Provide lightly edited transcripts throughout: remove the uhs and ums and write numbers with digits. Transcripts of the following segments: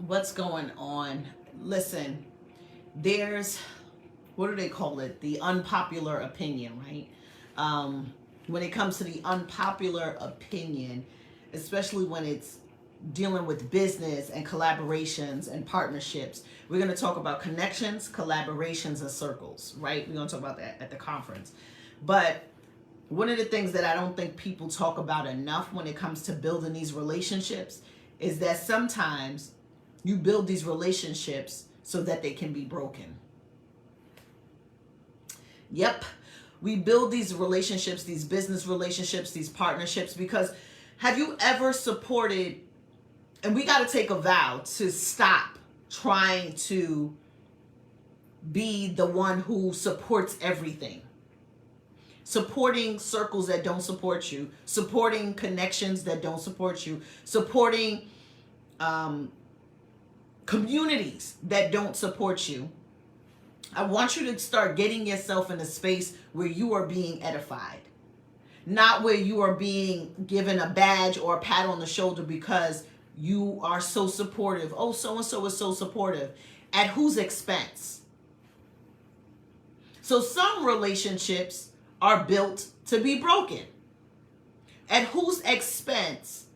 What's going on? Listen, there's, what do they call it? The unpopular opinion, right? When it comes to the unpopular opinion, especially when it's dealing with business and collaborations and partnerships, we're going to talk about connections, collaborations, and circles, right? We're going to talk about that at the conference. But one of the things that I don't think people talk about enough when it comes to building these relationships is that sometimes you build these relationships so that they can be broken. Yep. We build these relationships, these business relationships, these partnerships, because have you ever supported, and we got to take a vow to stop trying to be the one who supports everything. Supporting circles that don't support you, supporting connections that don't support you, supporting communities that don't support you. I want you to start getting yourself in a space where you are being edified, not where you are being given a badge or a pat on the shoulder because you are so supportive. Oh, so-and-so is so supportive. At whose expense? So some relationships are built to be broken. At whose expense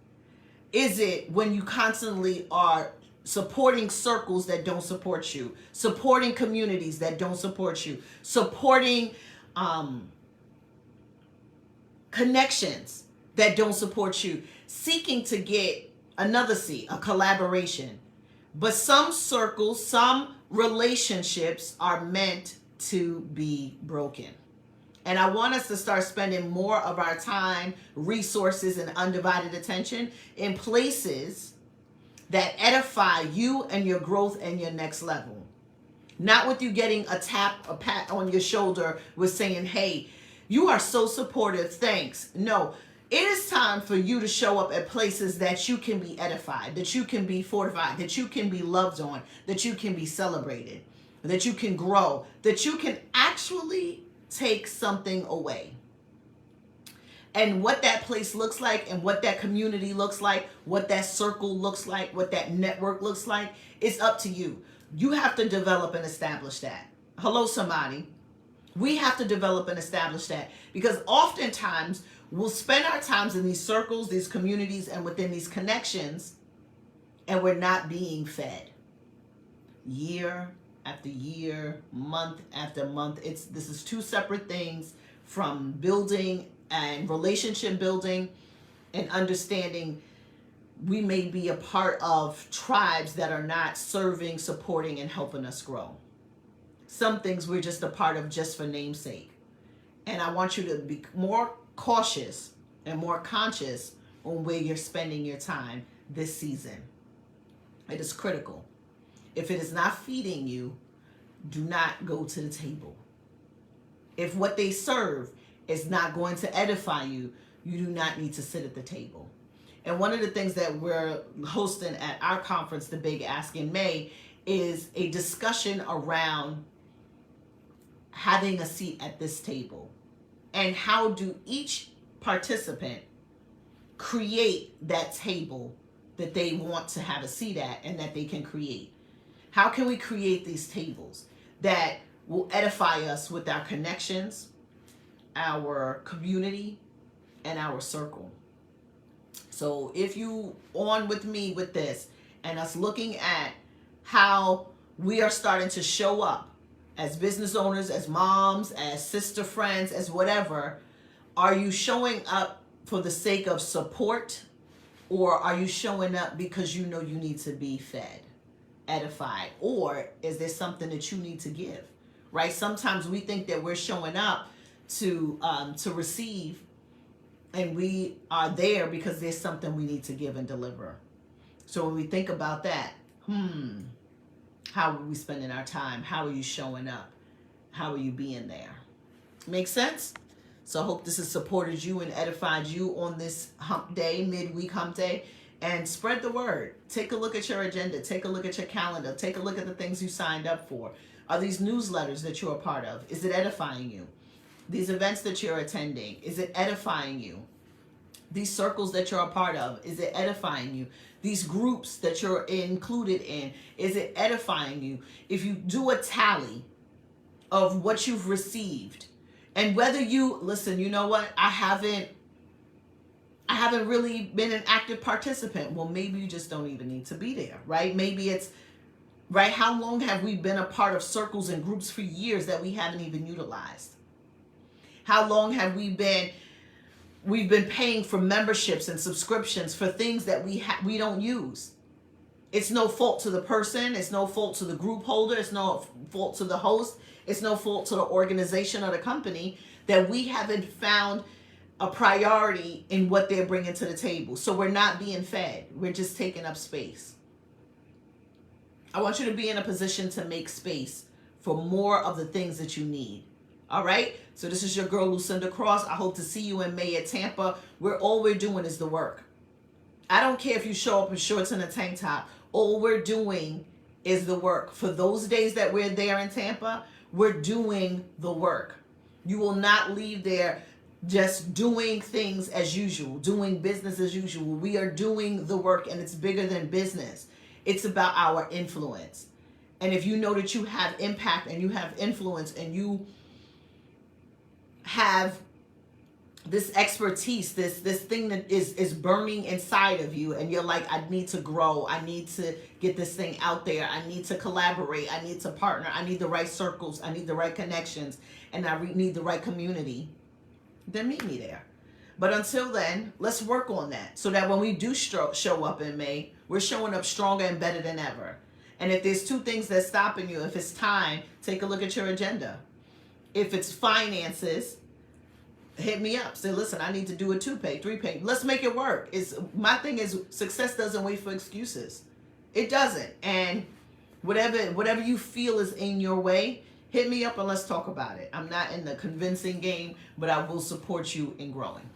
is it when you constantly are supporting circles that don't support you, supporting communities that don't support you, supporting connections that don't support you, seeking to get another seat, a collaboration? But some circles, some relationships are meant to be broken. And I want us to start spending more of our time, resources, and undivided attention in places that edify you and your growth and your next level. Not with you getting a tap, a pat on your shoulder with saying, hey, you are so supportive, thanks. No, it is time for you to show up at places that you can be edified, that you can be fortified, that you can be loved on, that you can be celebrated, that you can grow, that you can actually take something away. And what that place looks like and what that community looks like, what that circle looks like, what that network looks like, it's up to you. You have to develop and establish that. Hello, somebody. We have to develop and establish that because oftentimes we'll spend our times in these circles, these communities, and within these connections, and we're not being fed. Year after year, month after month. This is two separate things from building and relationship building and understanding we may be a part of tribes that are not serving, supporting, and helping us grow. Some things we're just a part of just for namesake. And I want you to be more cautious and more conscious on where you're spending your time this season. It is critical. If it is not feeding you, do not go to the table. If what they serve is not going to edify you, you do not need to sit at the table. And one of the things that we're hosting at our conference, The Big Ask in May, is a discussion around having a seat at this table. And how do each participant create that table that they want to have a seat at and that they can create? How can we create these tables that will edify us with our connections, our community, and our circle? So if you on with me with this and us looking at how we are starting to show up as business owners, as moms, as sister friends, as whatever, are you showing up for the sake of support, or are you showing up because you know you need to be fed, edified, or is there something that you need to give? Right? Sometimes we think that we're showing up to receive, and we are there because there's something we need to give and deliver. So when we think about that, how are we spending our time? How are you showing up? How are you being there? Make sense? So I hope this has supported you and edified you on this hump day, midweek hump day. And spread the word. Take a look at your agenda. Take a look at your calendar. Take a look at the things you signed up for. Are these newsletters that you're a part of? Is it edifying you? These events that you're attending, is it edifying you? These circles that you're a part of, is it edifying you? these groups that you're included in, is it edifying you? If you do a tally of what you've received, and whether you listen, you know what, I haven't really been an active participant. Well, maybe you just don't even need to be there, right? Maybe it's right. How long have we been a part of circles and groups for years that we haven't even utilized? How long have we've been paying for memberships and subscriptions for things that we don't use? It's no fault to the person. It's no fault to the group holder. It's no fault to the host. It's no fault to the organization or the company that we haven't found a priority in what they're bringing to the table. So we're not being fed. We're just taking up space. I want you to be in a position to make space for more of the things that you need. All right? So this is your girl, Lucinda Cross. I hope to see you in May at Tampa, where all we're doing is the work. I don't care if you show up in shorts and a tank top. All we're doing is the work. For those days that we're there in Tampa, we're doing the work. You will not leave there just doing things as usual, doing business as usual. We are doing the work, and it's bigger than business. It's about our influence. And if you know that you have impact and you have influence and you have this expertise, this thing that is burning inside of you, and you're like, I need to grow, I need to get this thing out there, I need to collaborate, I need to partner, I need the right circles, I need the right connections, and I need the right community, then meet me there. But until then, let's work on that so that when we do show up in May, we're showing up stronger and better than ever. And if there's two things that's stopping you, if it's time, take a look at your agenda. If it's finances, hit me up. Say, listen, I need to do a 2-pay, 3-pay. Let's make it work. My thing is, success doesn't wait for excuses. It doesn't. And whatever you feel is in your way, hit me up and let's talk about it. I'm not in the convincing game, but I will support you in growing.